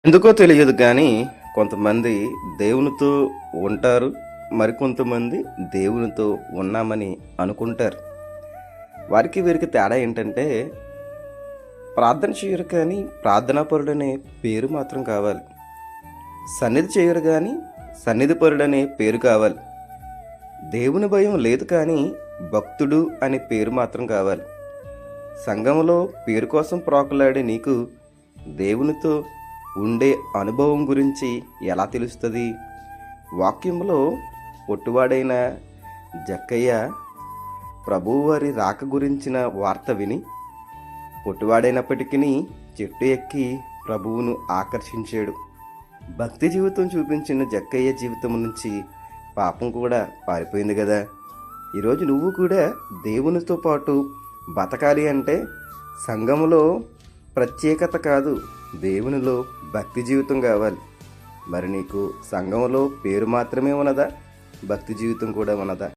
ఎందుకో తెలియదు కానీ కొంతమంది దేవునితో ఉంటారు. మరికొంతమంది దేవునితో ఉన్నామని అనుకుంటారు. వారికి వీరికి తేడా ఏంటంటే ప్రార్థన చేయరు కానీ ప్రార్థనాపరుడనే పేరు మాత్రం కావాలి. సన్నిధి చేయరు కానీ సన్నిధిపరుడనే పేరు కావాలి. దేవుని భయం లేదు కానీ భక్తుడు అనే పేరు మాత్రం కావాలి. సంఘంలో పేరు కోసం ప్రాకులాడే నీకు దేవునితో ఉండే అనుభవం గురించి ఎలా తెలుస్తుంది? వాక్యంలో పొట్టువాడైన జక్కయ్య ప్రభువారి రాక గురించిన వార్త విని పొట్టువాడైనప్పటికీ చెట్టు ఎక్కి ప్రభువును ఆకర్షించాడు. భక్తి జీవితం చూపించిన జక్కయ్య జీవితం నుంచి పాపం కూడా పారిపోయింది కదా. ఈరోజు నువ్వు కూడా దేవునితో పాటు బతకాలి అంటే సంఘములో ప్రత్యేకత కాదు, దేవునిలో భక్తి జీవితం కావాలి. మరి నీకు సంఘంలో పేరు మాత్రమే ఉన్నదా? భక్తి జీవితం కూడా ఉన్నదా?